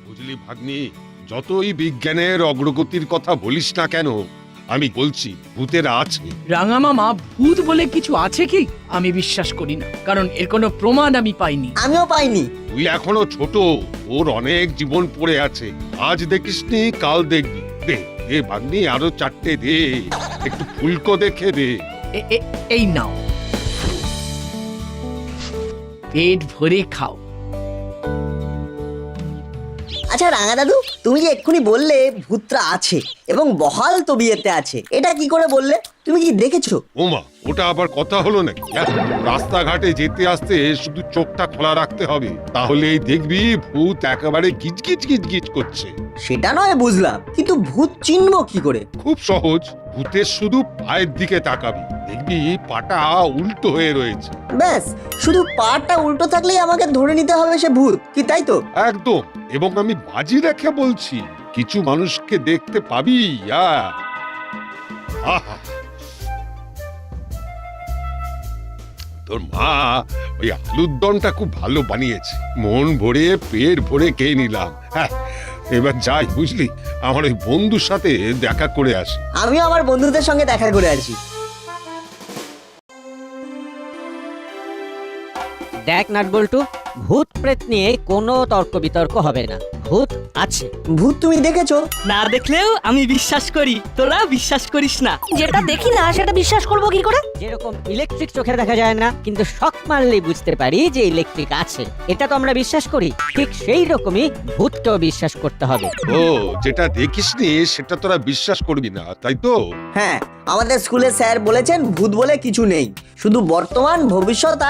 বুঝলি ভাগ্নি, যতই বিজ্ঞানের অগ্রগতির কথা বলিস না কেন, আমি বলছি ভূতেরা আছে। রাঙা মামা, ভূত বলে কিছু আছে কি? আমি বিশ্বাস করি না, কারণ এর কোনো প্রমাণ আমি পাইনি। আমিও পাইনি। তুই এখনো ছোট, ওর অনেক জীবন পড়ে আছে। আজ দেখিসনি, কাল দেখবি। দে দে ভাগ্নি, আরো 4টে দে, একটু ফুলকো দেখে দে। এই নাও, পেট ভরে খাও। আচ্ছা রাঙা দাদু, তুমি যে এক্ষুনি বললে ভূতরা আছে এবং বহাল তবিয়তে আছে, এটা কি করে বললে? তুমি কি দেখেছো? ওমা, ওটা আবার কথা হলো নাকি? রাস্তাঘাটে যেতে আসতে শুধু চোখটা খোলা রাখতে হবে, তাহলেই দেখবি ভূত একেবারে গিজগিজ গিজগিজ করছে। সেটা নয় বুঝলাম, কিন্তু ভূত চিনবো কি করে? খুব সহজ, ভূতের শুধু পায়ের দিকে তাকাবি, দেখবি পাটা উল্টো হয়ে রয়েছে। ব্যাস, শুধু পাটা উল্টো থাকলেই আমাকে ধরে নিতে হবে সে ভূত, কি তাই তো? একদম, এবং আমি বাজি রেখে বলছি, কিছু মানুষকে দেখতে পাবি। আহা, তোর মা ওই আলুর দমটা খুব ভালো বানিয়েছে, মন ভরে পেট ভরে খেয়ে নিলাম। হ্যাঁ, এবার যাই বুঝলি, আমার ওই বন্ধুর সাথে দেখা করে আসি। আমিও আমার বন্ধুদের সঙ্গে দেখা করে আসি। দেখ নাটবল্টু, ভূত প্রেত নিয়ে কোনো তর্ক বিতর্ক হবে না। ভূত আছে। ভূত তুমি দেখেছো? না দেখলেও আমি বিশ্বাস করি, তোরা বিশ্বাস করিস না। যেটা দেখি না সেটা বিশ্বাস করবো কি করে? যেরকম ইলেকট্রিক চোখে দেখা যায় না, কিন্তু শক মারলেই বুঝতে পারি যে ইলেকট্রিক আছে, এটা তো আমরা বিশ্বাস করি। ঠিক সেই রকমই ভূতকেও বিশ্বাস করতে হবে। ও, যেটা দেখিসনি সেটা তোরা বিশ্বাস করবি না, তাই তো? হ্যাঁ, আমাদের স্কুলে স্যার বলেছেন ভূত বলে কিছু নেই, শুধু বর্তমান, ভবিষ্যৎ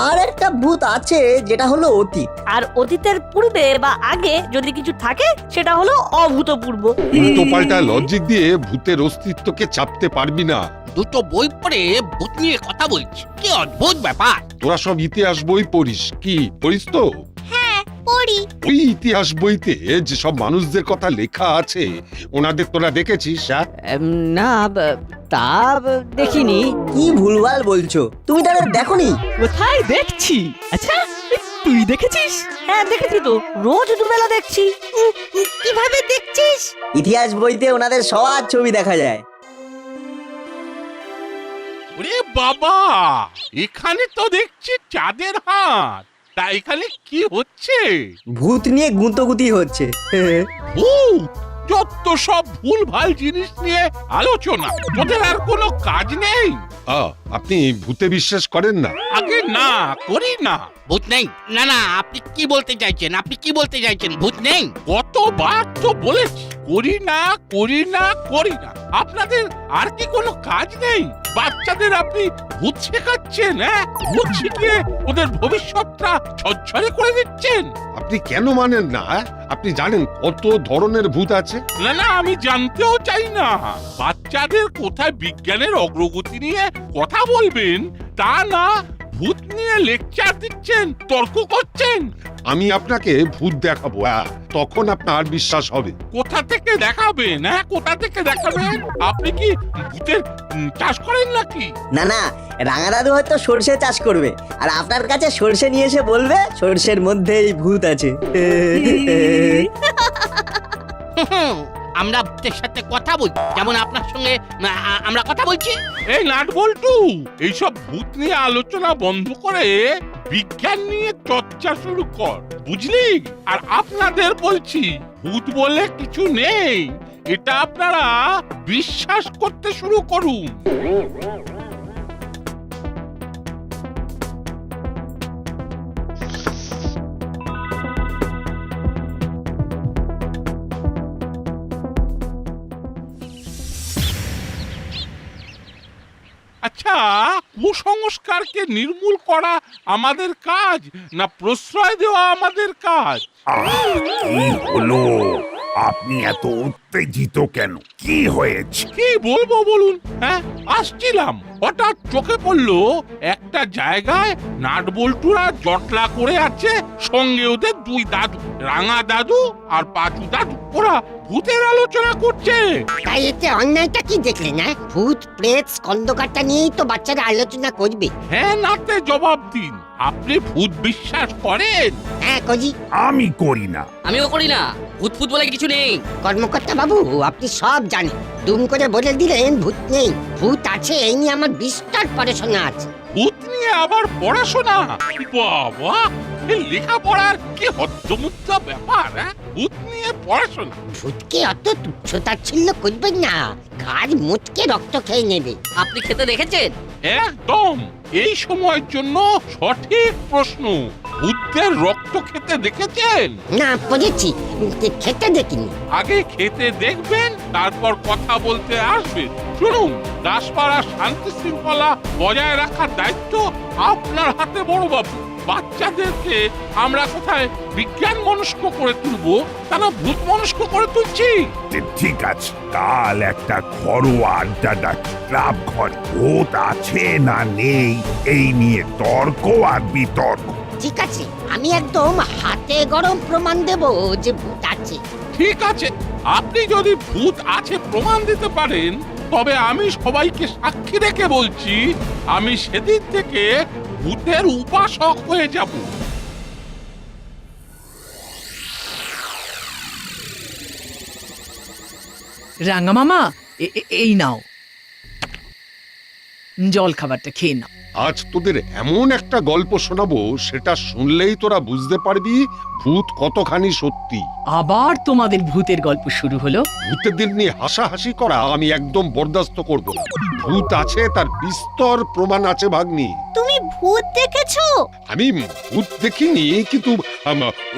আর একটা ভূত আছে, যেটা হলো অতীত। আর অতীতের পূর্বে বা আগে যদি কিছু থাকে সেটা হলো অভূতপূর্ব। উল্টো পাল্টা লজিক দিয়ে ভূতের অস্তিত্বকে চাপতে পারবি না। দুটো বই পড়ে ভূত নিয়ে কথা বলছি, কি অদ্ভুত ব্যাপার। তোরা সব ইতিহাস বই পড়িস, কি পড়িস তো? পড়ি। ওই ইতিহাস বইতে যেসব মানুষদের কথা লেখা আছে, ওনাদের তোরা দেখেছিস? না, তা দেখিনি। কি ভুলভাল বলছো, তুমি তাদের দেখোনি? কোথায় দেখছি? আচ্ছা, তুই দেখেছিস? হ্যাঁ দেখেছি তো, রোজ দুবেলা দেখছি। কিভাবে দেখছিস? ইতিহাস বইতে ওনাদের সবার ছবি দেখা যায়। ওরে বাবা, এখানে তো দেখছি চাঁদের হাট। তা এখানে কি হচ্ছে? ভূত নিয়ে গুঁতোগুতি হচ্ছে। ভূত, যত সব ভুলভাল জিনিস নিয়ে আলোচনা, তোদের আর কোনো কাজ নেই? আপনি ভূতে বিশ্বাস করেন না? আগে না, করি না। ভূত নেই? না না, আপনি কি বলতে চাইছেন? আপনি কি বলতে চাইছেন? ভূত নেই? কতবার তো বলেছি করি না, করি না, করি না। আপনাদের আর কি কোনো কাজ নেই? বাচ্চাদের আপনি ভূত শেখাচ্ছেন, হ্যাঁ? ভূত শিখিয়ে ওদের ভবিষ্যৎটা ঝরঝরে করে দিচ্ছেন। আপনি কেন মানেন না? আপনি জানেন কত ধরনের ভূত আছে? না না, আমি জানতেও চাই না। বাচ্চাদের কোথায় বিজ্ঞানের অগ্রগতি নিয়ে কথা বলবেন, তা না ভূত নিয়ে লেকচার দিচ্ছেন, তর্ক করছেন। আমি আপনাকে ভূত দেখাবো, তখন আপনার বিশ্বাস হবে। কোথা থেকে দেখাবেন? হ্যাঁ, কোথা থেকে দেখাবেন? আপনি কি ভূতের চাষ করেন নাকি? না না, রাঙা দাদু হয়তো সর্ষে চাষ করবে, আর আপনার কাছে সর্ষে নিয়ে এসে বলবে সর্ষের মধ্যেই ভূত আছে। আমরা ভূতের সাথে কথা বলছি, যেমন আপনার সঙ্গে আমরা কথা বলছি। এই নাটবল্টু, এইসব ভূত নিয়ে আলোচনা বন্ধ করে বিজ্ঞান নিয়ে চর্চা শুরু কর, বুঝলি? আর আপনাদের বলছি, ভূত বলে কিছু নেই, এটা আপনারা বিশ্বাস করতে শুরু করুন। আচ্ছা, কুসংস্কারকে নির্মূল করা আমাদের কাজ, না প্রশ্রয় দেওয়া আমাদের কাজ? কি হলো? আপনি এত উত্তেজিত কেন? কি হয়েছে? কি বলবো বলুন? হ্যাঁ, আসছিলাম, হঠাৎ চোখে পড়লো একটা জায়গায় নাটবল্টুরা জটলা করে আছে, সঙ্গে ওদের দুই দাদু, রাঙা দাদু আর পাঁচু দাদু। ওরা ভূতের আলোচনা করছে। তাই এতে অন্যায়টা কি দেখলেন? না ভূত প্রেত স্কন্দকাটা নিয়েই তো বাচ্চারা আলোচনা করবে। হ্যাঁ নাতে জবাব দিন। আপনি ভূত বিশ্বাস করেন? হ্যাঁ কজি। আমি করি না। আমিও করি না, ভূত ফুত বলে কিছু নেই। কর্মকর্তা বাবু আপনি সব জানেন, দুম করে বলে দিলেন ভূত নেই। ভূত আছে এই নিয়ে আমার বিস্তর পড়াশোনা আছে। ভূত নিয়ে আবার পড়াশোনা? বাবা, এই লেখাপড়ার কি হদ্দমুদ্দা ব্যাপার! ভূত নিয়ে পড়াশোনা? ভূতকে অত তুচ্ছতাচ্ছিল্য করবেন না, ঘাড় মুটকে রক্ত খেয়ে নেবে। আপনি খেতে দেখেছেন? একদম এই সময়ের জন্য সঠিক প্রশ্ন। ভূতদের রক্ত খেতে দেখেছেন? না পড়েছি, খেতে দেখিনি। আগে খেতে দেখবেন, তারপর কথা বলতে আসবেন। শুনুন, দাসপাড়ার শান্তি শৃঙ্খলা বজায় রাখার দায়িত্ব আপনার হাতে বড়বাবু। বাচ্চাদেরকে আমরা কোথায় বিজ্ঞান মনস্ক করে তুলবো, তারা ভূত মনস্ক করে তুলছি। ঠিক আছে, কাল একটা ঘরোয়া আড্ডা ডাকি ক্লাব ঘর। ভূত আছে না নেই এই নিয়ে তর্ক আর বিতর্ক। ঠিক আছে, আমি একদম হাতে গরম প্রমাণ দেব যে ভূত আছে। ঠিক আছে, আপনি যদি ভূত আছে প্রমাণ দিতে পারেন, তবে আমি সবাইকে সাক্ষী রেখে বলছি, আমি সেদিন থেকে ভূতের উপাসক হয়ে যাব। রাঙা মামা, এই নাও জল খাবারটা খেয়ে নাও। আজ তোদের এমন একটা গল্প শোনাবো, সেটা শুনলেই তোরা বুঝতে পারবি ভূত কতখানি সত্যি। আবার তোমাদের ভূতের গল্প শুরু হলো। ভূতেদের নিয়ে হাসাহাসি করা আমি একদম বরদাস্ত করব না। ভূত আছে, তার বিস্তর প্রমাণ আছে ভাগ্নি। তুমি ভূত দেখেছো? আমি ভূত দেখিনি, কিন্তু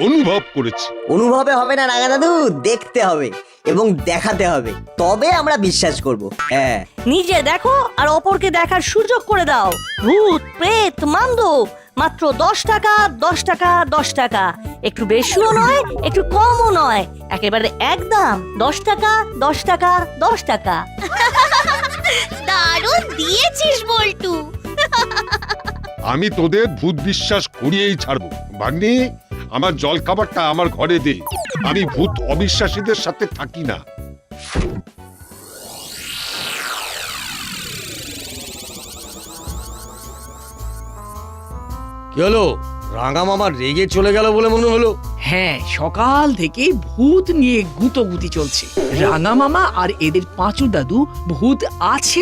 অনুভব করেছি। অনুভবে হবে না রাঙা দাদু, দেখতে হবে এবং দেখাতে হবে, তবে আমরা বিশ্বাস করব। হ্যাঁ, নিজে দেখো আর অপরকে দেখার সুযোগ করে দাও। ভূত, প্রেত, মান্দ, মাত্র 10 টাকা, 10 টাকা, 10 টাকা। একটু বেশিও নয়, একটু কমও নয়, একেবারে একদম 10 টাকা, 10 টাকা, 10 টাকা। দারুণ দিয়েছিস বল্টু। আমি তোদের ভূত বিশ্বাস করিয়েই ছাড়বো। ভাগ্নি, আমার জল খাবারটা আমার ঘরে দে। আমি ভূত অবিশ্বাসীদের সাথে থাকি না। কি হলো? রাঙা মামা রেগে চলে গেল বলে মনে হলো। হ্যাঁ, সকাল থেকে ভূত নিয়ে গুতোগুতি চলছে। রাঙা মামা আর এদের পাঁচু দাদু ভূত আছে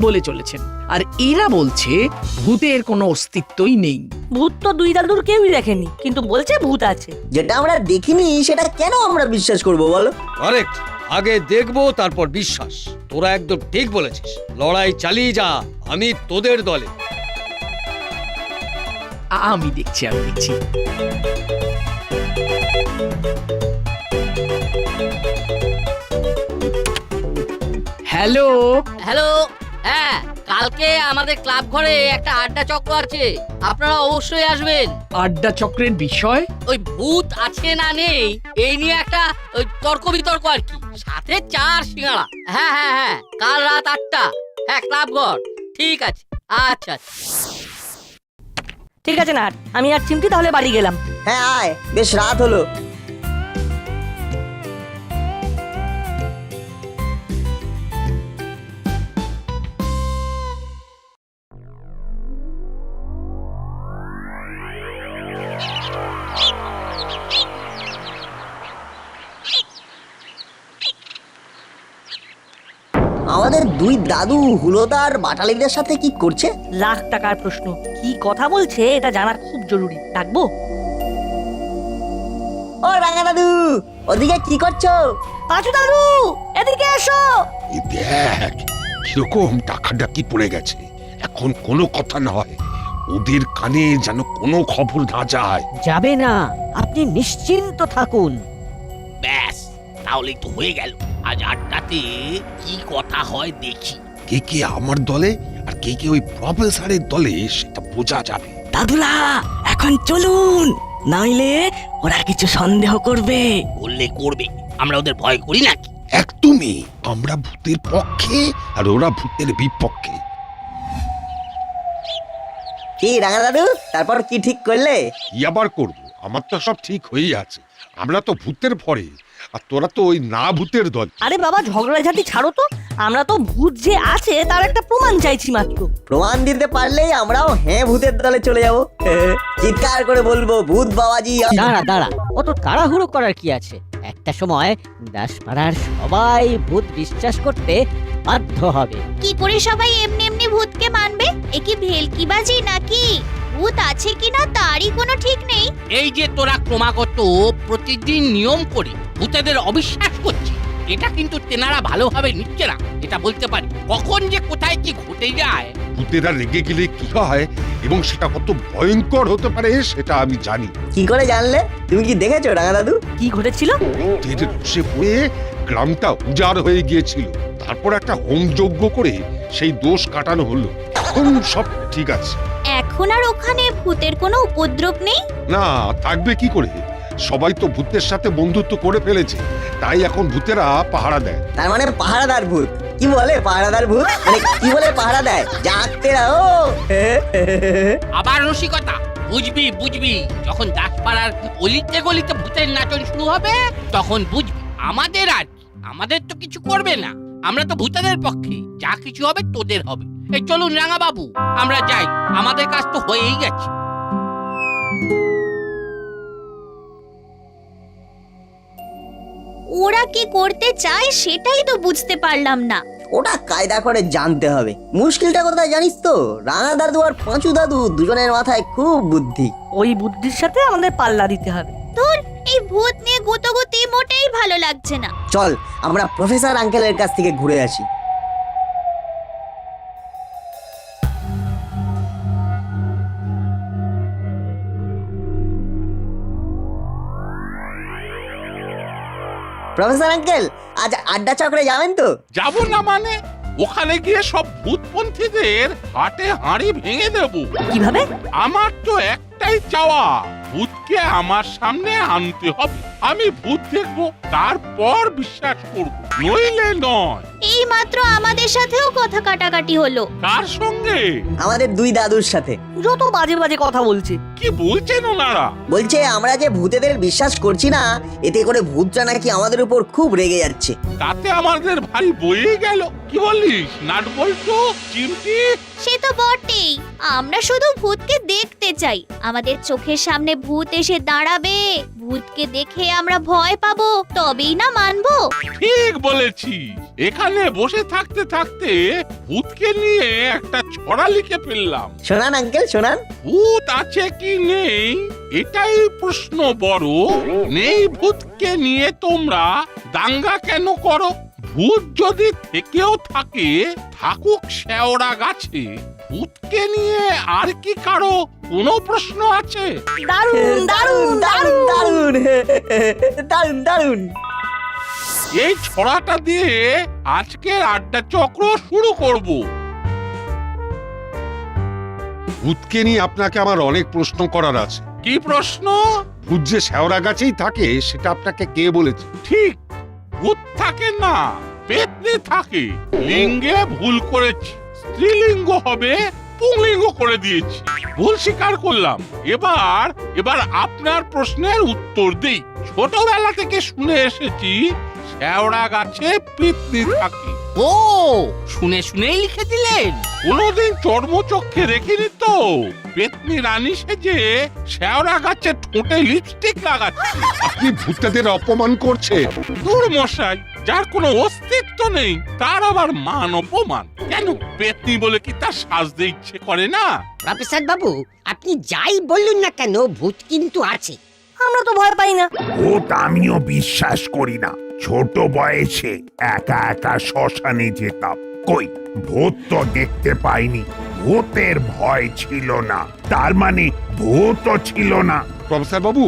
বলে চলেছেন, আর এরা বলছে ভূতের কোনো অস্তিত্বই নেই। ভূত তো দুই দাদুর কেউই দেখেনি, কিন্তু বলছে ভূত আছে। যেটা আমরা দেখিনি সেটা কেন আমরা বিশ্বাস করব বলো? কারেক্ট, আগে দেখবো তারপর বিশ্বাস। তোরা একদম ঠিক বলেছিস, লড়াই চালিয়ে যা, আমি তোদের দলে। আমি দেখছি। হ্যালো হ্যালো, হ্যাঁ, কালকে আমাদের ক্লাব ঘরে একটা আড্ডা চক্র আছে, আপনারা অবশ্যই আসবেন। আড্ডা চক্রের বিষয়? ওই ভূত আছে না নেই এই নিয়ে একটা ওই তর্ক বিতর্ক আর কি, সাথে 4 সিঙ্গাড়া। হ্যাঁ হ্যাঁ হ্যাঁ, কাল রাত 8টা। হ্যাঁ, ক্লাব ঘর। ঠিক আছে, আচ্ছা। ঠিক আছে না, আমি আর চিমটি তাহলে বাড়ি গেলাম। হ্যাঁ আয়, বেশ রাত হলো। আমাদের দুই দাদু হুলোদার বাটালিদের সাথে কি করছে? লাখ টাকার প্রশ্ন। কি কথা বলছে এটা জানা খুব জরুরি। ডাকবো? ও রাঙা দাদু, ওদিকে কি করছো? পাঁচু দাদু, এদিকে এসো। এই দেখ কিরকম ডাকাডাকি পড়ে গেছে। এখন কোনো কথা নয়, ওদের কানে যেন কোনো খবর না যায়। যাবে না, আপনি নিশ্চিন্ত থাকুন। ব্যাস, তাহলেই তো হয়ে গেল। আজ আড্ডাতে কি কথা হয় দেখি। কে কে আমার দলে আর কে কে ওই প্রফেসরের দলে সেটা বোঝা যাবে। দাদুরা, এখন চলুন, নইলে ওরা কিছু সন্দেহ করবে। বললে করবে, আমরা ওদের ভয় করি নাকি? একদমই, আমরা ভূতের পক্ষে আর ওরা ভূতের বিপক্ষে। কি রাঙা দাদু, তারপর কি ঠিক করলে? কি আবার করবো, আমার তো সব ঠিক হয়েই আছে। আমরা তো ভূতের পরে, আর তোরা তো ওই না ভূতের দল। আরে বাবা, ঝগড়াঝাটি ছাড়ো তো। আমরা তো ভূত যে আছে তার একটা প্রমাণ চাইছি মাত্র। প্রমাণ দিতে পারলেই আমরাও হ্যাঁ ভূতের দলে চলে যাব। চিৎকার করে বলবো, ভূত বাবাজি দাঁড়া দাঁড়া, অত তাড়াহুড়ো করার কি আছে? একটা সময় দাসপাড়ার সবাই ভূত বিশ্বাস করতে বাধ্য হবে। কি করে সবাই এমনি এমনি ভূতকে মানবে? এ কি ভেলকিবাজি নাকি? ভূত আছে কিনা তারই কোনো ঠিক নেই। এই যে তোরা ক্রমাগত প্রতিদিন নিয়ম করে ভূতেদের অবিশ্বাস করছিস, এটা কিন্তু তেনারা ভালোভাবে নিচ্ছে না, এটা বলতে পারি। কখন যে কোথায় কি ঘটে যায়। ভূতেরা রেগে গেলে কি হয় এবং সেটা কত ভয়ঙ্কর হতে পারে সেটা আমি জানি। কি করে জানলে? তুমি কি দেখেছো রাঙা দাদু? কি ঘটেছিল? ভূতের বসে পড়ে গ্রামটা উজাড় হয়ে গিয়েছিল। তারপর একটা হোম যজ্ঞ করে সেই দোষ কাটানো হলো। এখন সব ঠিক আছে। এখন আর ওখানে ভূতের কোনো উপদ্রব নেই? না, থাকবে কি করে? সবাই তো ভূতের সাথে বন্ধুত্ব করে ফেলেছে, তাই এখন ভূতেরা পাহারা দেয়। তার মানে পাহারাদার ভূত? কি বলে পাহারাদার ভূত? মানে কি বলে পাহারা দেয়? জাগতে রাও। আবার রসিকতা, বুঝবি বুঝবি, যখন দাসপাড়ার অলিতে গলিতে ভূতের নাচন শুরু হবে তখন বুঝবি। আমাদের আর কি, আমাদের তো কিছু করবে না, আমরা তো ভূতেদের পক্ষে। যা কিছু হবে তোদের হবে। এই চলুন রাঙা বাবু, আমরা যাই, আমাদের কাজ তো হয়েই গেছে। ওরা কি করতে চায় সেটাই তো বুঝতে পারলাম না। ওটা কায়দা করে জানতে হবে। মুশকিলটা কোথায় জানিস তো? রাঙা দাদু আর পাঁচু দাদু দুজনের মাথায় খুব বুদ্ধি। ওই বুদ্ধির সাথে আমাদের পাল্লা দিতে হবে। ধুর, এই ভূত নিয়ে গুতোগুতি মোটেই ভালো লাগছে না। চল আমরা প্রফেসর আঙ্কেলের কাছ থেকে ঘুরে আসি। প্রফেসর আঙ্কেল, আজ আড্ডা চক্রে যাবেন তো? যাব না মানে? ওখানে গিয়ে সব ভূতপন্থীদের হাটে হাঁড়ি ভেঙে দেব। কিভাবে? আমার তো একটাই চাওয়া, ভূতকে আমার সামনে আনতে হবে। আমি ভূত দেখবো, তারপর বিশ্বাস করব, নইলে নয়। এই মাত্র আমাদের সাথেও কথা কাটাকাটি হলো। কার সঙ্গে? আমাদের দুই দাদুর সাথে। যত বাজে বাজে কথা বলছে। কি বলছেন ওনারা? বলছে আমরা যে ভূতেদের বিশ্বাস করছি না, এতে করে ভূতরা নাকি আমাদের উপর খুব রেগে যাচ্ছে। তাতে আমাদের ভারী বয়ে গেল। কি বলিস নাট বল্টু, চিমটি? সে তো বটেই, আমরা শুধু ভূতকে দেখতে চাই। আমাদের চোখের সামনে ভূত এসে দাঁড়াবে, ভূতকে দেখে আমরা ভয় পাবো, তবেই না মানবো। ঠিক বলেছিস। এখানে বসে থাকতে থাকতে ভূতকে নিয়ে একটা ছড়া লিখে ফেললাম। শোনান আঙ্কেল, শোনান। ভূত আছে কি নেই এটাই প্রশ্ন বড়, নেই ভূতকে নিয়ে তোমরা দাঙ্গা কেন করো? ভূত যদি থেকেও থাকে, থাকুক শেওড়া গাছে। ভূতকে নিয়ে আর কি কারো কোনো প্রশ্ন আছে? দারুণ দারুণ দারুণ দারুণ দারুণ দারুণ। এই ছড়াটা দিয়ে আজকের আড্ডা চক্র শুরু করব। ভূতকে নিয়ে আপনাকে আমার অনেক প্রশ্ন করার আছে। কি প্রশ্ন? ভূত যে শেওড়া গাছেই থাকে সেটা আপনাকে কে বলেছে? ঠিক, ভূত থাকে না, পেতনি থাকে। লিঙ্গে ভুল করেছি, স্ত্রীলিঙ্গ হবে পুংলিঙ্গ করে দিয়েছি। ভুল স্বীকার করলাম। এবার আপনার প্রশ্নের উত্তর দেই। ছোটবেলা থেকে শুনে এসেছি শেওড়া গাছে পেতনি থাকে। ও, শুনে শুনেই লিখে দিলেন। কোনোদিন চর্মচক্ষে দেখিনি তো। পেতনি রানী সেজে শেওড়া গাছের ঠোঁটে লিপস্টিক লাগাচ্ছে। আপনি ভূতদের অপমান করছেন। দূর মশাই, যার কোনো অস্তিত্ব নেই তার আবার মান অপমান কেন? পেতনি বলে কি তার সাজতে ইচ্ছে করে না? প্রফেসর বাবু, আপনি যাই বলুন না কেন, ভূত কিন্তু আছে। আমরা তো ভয় পাই না। ভূত আমিও বিশ্বাস করি না। ছোট বয়সে একা একা শ্মশানে যেতাম, কই ভূত তো দেখতে পাইনি। ভূতের ভয় ছিল না, তার মানে ভূতও ছিল না। প্রফেসর বাবু,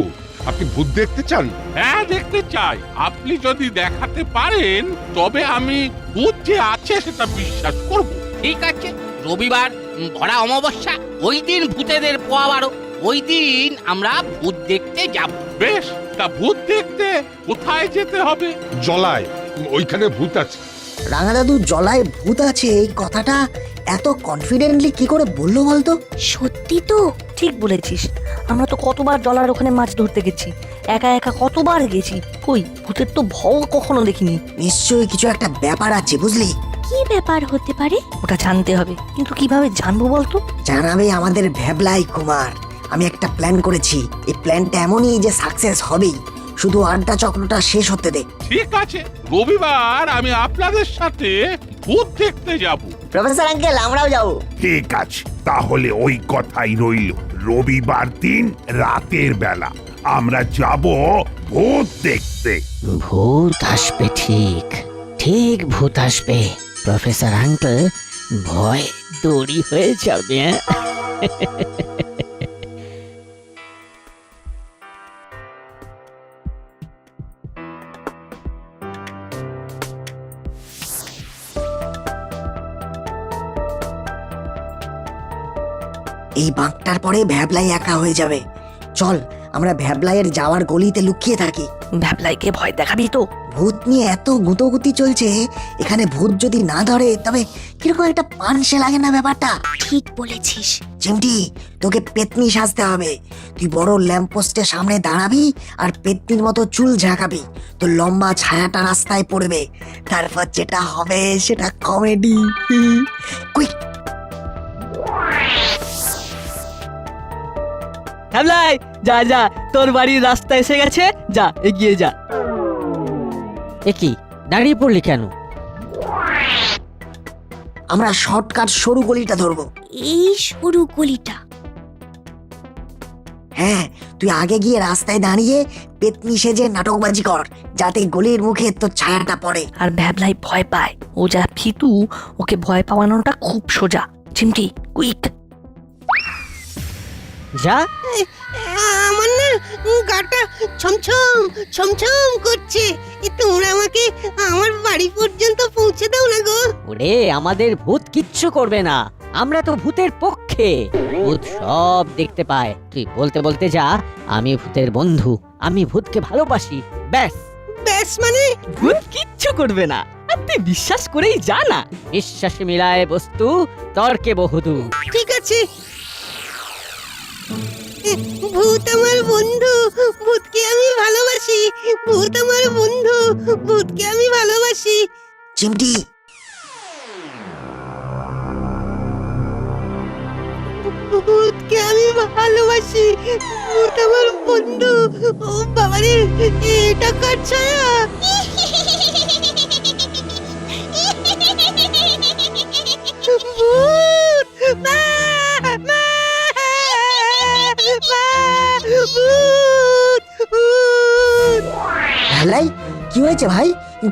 আপনি ভূত দেখতে চান? হ্যাঁ, দেখতে চাই। আপনি যদি দেখাতে পারেন তবে আমি ভূত যে আছে সেটা বিশ্বাস করব। ঠিক আছে, রবিবার ভরা অমাবস্যা, ওই দিন ভূতেদের পোয়াবারো, ওই দিন আমরা ভূত দেখতে যাব। বেশ, তা ভূত দেখতে কোথায় যেতে হবে? জলায়, ওইখানে ভূত আছে। রাঙা দাদু জলায় ভূত আছে এই কথাটা এত কনফিডেন্টলি কি করে বললো বলতো? সত্যি তো? ঠিক বলেছিস। আমরা তো কতবার জলার ওখানে মাছ ধরতে গেছি, একা একা কতবার গেছি। কই ভূতের তো ভয় কখনো দেখিনি। নিশ্চয়ই কিছু একটা ব্যাপার আছে, বুঝলি? কি ব্যাপার হতে পারে? ওটা জানতে হবে, কিন্তু কিভাবে জানবো বলতো? জানাবে আমাদের ভ্যাবলাই কুমার। আমি একটা প্ল্যান করেছি, এই প্ল্যানটা এমনই যে সাকসেস হবেই, শুধু আড্ডা চক্রটা শেষ হতে দে। ঠিক আছে, রবিবার আমি আপনাদের সাথে ভূত দেখতে যাব। প্রফেসর আঙ্কেল, আমরাও যাবো। ঠিক আছে, তাহলে ওই কথাই রইল। রবিবার দিন রাতের বেলা আমরা যাব ভূত দেখতে। ভূত আসবে, ঠিক ঠিক ভূত আসবে। প্রফেসর আঙ্কেল ভয় দড়ি হয়ে যাবে। এই বাঁকটার পরে ভ্যাবলাই একা হয়ে যাবে। চল আমরা ভ্যাবলাইয়ের যাওয়ার গলিতে লুকিয়ে থাকি। ভ্যাবলাইকে ভয় দেখাবি তো? ভূত নিয়ে এত গুতোগুতি চলছে, এখানে ভূত যদি না ধরে তবে কিরকম একটা পানসে লাগে না ব্যাপারটা? ঠিক বলেছিস। চিমটি, তোকে পেতনি সাজতে হবে। তুই বড় ল্যাম্পপোস্টের সামনে দাঁড়াবি আর পেতনির মতো চুল ঝাঁকাবি, তো লম্বা ছায়াটা রাস্তায় পড়বে। তারপর যেটা হবে সেটা কমেডি। কুইক! ভ্যাবলাই, যা যা, তোর বাড়ির রাস্তা এসে গেছে, যা এগিয়ে যা। এ কি, দাঁড়িয়ে পড়লি কেন? আমরা শর্টকাট সরু গলিটা ধরবো। এই সরু গলিটা? হ্যাঁ, তুই আগে গিয়ে রাস্তায় দাঁড়িয়ে পেতনি সেজে নাটকবাজি কর, যাতে গলির মুখে তোর ছায়াটা পড়ে। আর ভ্যাবলাই ভয় পায়, ও যা ফিতু, ওকে ভয় পাওয়ানোটা খুব সোজা। চিমটি, কুইক! যা। আমার না গাটা ছমছম ছমছম করছে। তোমরা আমাকে আমার বাড়ি পর্যন্ত পৌঁছে দাও না গো। ওরে, আমাদের ভূত কিচ্ছু করবে না, আমরা তো ভূতের পক্ষে। ভূত সব দেখতে পায়। তুই বলতে বলতে যা, আমি ভূতের বন্ধু, আমি ভূতকে ভালোবাসি, ব্যাস। ব্যাস মানে? ভূত কিচ্ছু করবে না, আর তুই বিশ্বাস করেই যা না। বিশ্বাসে মিলায় বস্তু, তর্কে বহুদূর। ঠিক আছে, ভূত আমার বন্ধু, ভূতকে আমি ভালোবাসি। ভূত আমার বন্ধু, ভূতকে আমি ভালোবাসি। চিমটি, ভূতকে আমি ভালোবাসি, ভূত আমার বন্ধু। ও বাবারে, এটা কার ছায়া? ভূত! মা! মা! মা! ভূত! ভূত! ভ্যাবলাই, কি হয়েছে ভাই?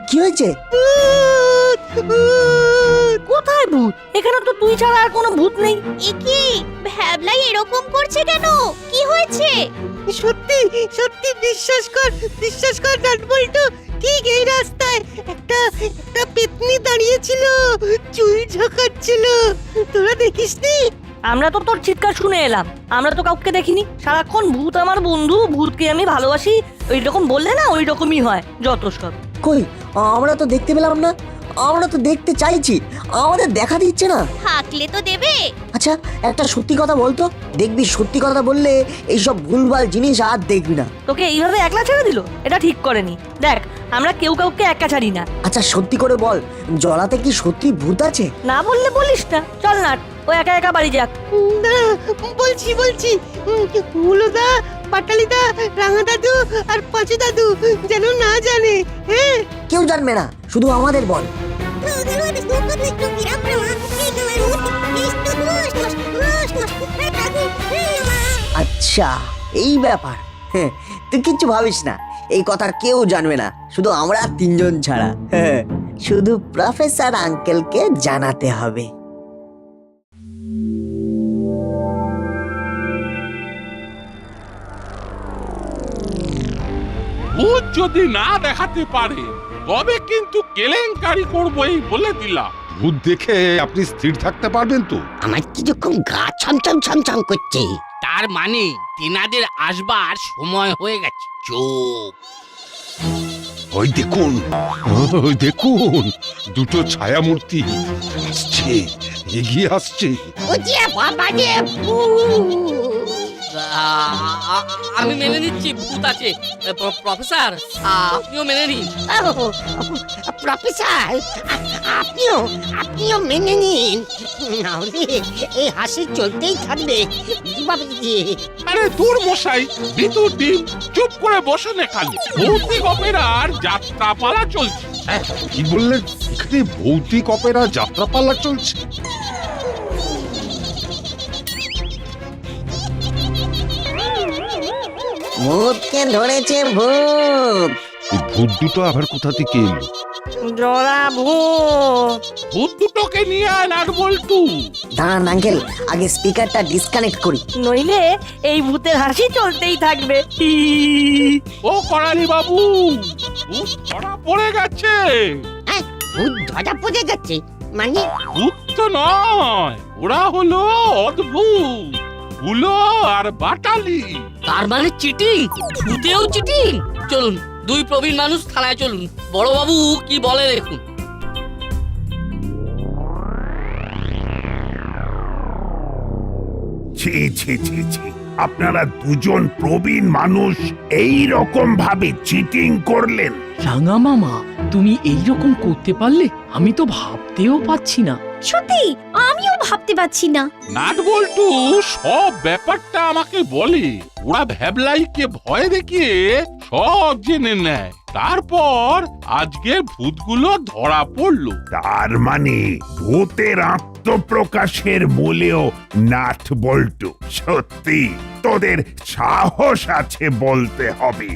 কি হয়েছে? ভূত! ভূত! কোথায় ভূত? এখানে তো তুই ছাড়া আর কোনো ভূত নেই। এ কি, ভ্যাবলাই এরকম করছে কেন? কি হয়েছে? সত্যি সত্যি বিশ্বাস কর নাটবল্টু, ঠিক এই রাস্তায় একটা পেতনি দাঁড়িয়েছিল, চুল ঝোঁকাচ্ছিল। তোরা দেখিসনি? আমরা তো তোর চিৎকার শুনে এলাম, আমরা তো কাউকে দেখিনি। সারাক্ষণ ভূত আমার বন্ধু, ভূতকে আমি ভালোবাসি, ওই রকম বললে না ওই রকমই হয় যত সব। কই, আমরা তো দেখতে পেলাম না। আমরা তো দেখতে চাইছি, আমাদের দেখা দিচ্ছে না। থাকলে তো দেবে। আচ্ছা, একটা সত্যি কথা বলতো, দেখবি সত্যি কথা বললে এইসব ভুলভাল জিনিস আর দেখবি না। তোকে এইভাবে একলা ছেড়ে দিল, এটা ঠিক করেনি। দেখ, আমরা কেউ কাউকে একা ছাড়ি না। আচ্ছা সত্যি করে বল, জলাতে কি সত্যি ভূত আছে? না বললে বলিস না, চল না, ও একা একা বাড়ি যাক। না, বলছি হুলোদা, পাটালিদা, রাঙা দাদু আর পাঁচু দাদু যেন না জানে। হ্যাঁ, কেউ জানবে না, শুধু আমাদের বল। আচ্ছা, এই ব্যাপার। হ্যাঁ, তুই কিচ্ছু ভাবিস না, এই কথা কেউ জানবে না, শুধু আমরা তিনজন ছাড়া। হ্যাঁ, শুধু প্রফেসর আঙ্কেলকে জানাতে হবে। ভূত যদি না দেখাতে পারে তবে কিন্তু কেলেঙ্কারি করবই বলে দিলাম। ভূত দেখে আপনি স্থির থাকতে পারবেন তো? আমার কিরকম গা ছমছম ছমছম করছে। তার মানে তেনাদের আসবার সময় হয়ে গেছে। চুপ। ওই দেখুন, ওই দেখুন, দুটো ছায়া মূর্তি আসছে, এগিয়ে আসছে। ও যে বাবা রে, আমি মেনে নিচ্ছি ভূত আছে। প্রফেসর, আপনিও মেনে নিন। প্রফেসর, আপনিও মেনে নিন, নাহলে এই হাসি চলতেই থাকবে। আরে দূর মশাই, ভিতর ডিম, চুপ করে বসেন এখানে। ভৌতিক অপেরার যাত্রাপালা চলছে। কি বললেন? এখানে ভৌতিক অপেরা যাত্রাপালা চলছে? ভূতকে ধরেছে ভূত। এই ভূত দুটো আবার কোথা থেকে এলো? জোড়া ভূত। ভূত দুটোকে নিয়ে আয় নাটবল্টু। দাঁড়ান আঙ্কেল, আগে স্পিকারটা ডিসকানেক্ট করি। নইলে এই ভূতের হাসি চলতেই থাকবে। ও করালি বাবু, ভূত ধরা পড়ে গেছে। ভূত ধরা পড়ে গেছে মানে? ভূত তো নয়, ওরা হলো অদ্ভুত, হুলো আর বাটালি। তার মানে চিটিং, ভূতেও চিটিং। চলুন, দুই প্রবীণ মানুষ থানায় চলুন, বড়বাবু কি বলে দেখুন। ছি ছি ছি ছি, আপনারা দুজন প্রবীণ মানুষ এই রকম ভাবে চিটিং করলেন? রাঙা মামা, তুমি এইরকম করতে পারলে? আমি তো ভাবতেও পাচ্ছি না। সত্যি আমিও ভাবতে পারছি না। নাটবল্টু সব ব্যাপারটা আমাকে বলে। ওরা ভ্যাবলাইকে ভয় দেখিয়ে সব জেনে নেয়, তারপর আজকের ভূতগুলো ধরা পড়লো। তার মানে ভূতের আত্মপ্রকাশের মূলেও নাট বল্টু। সত্যি তোদের সাহস আছে বলতে হবে।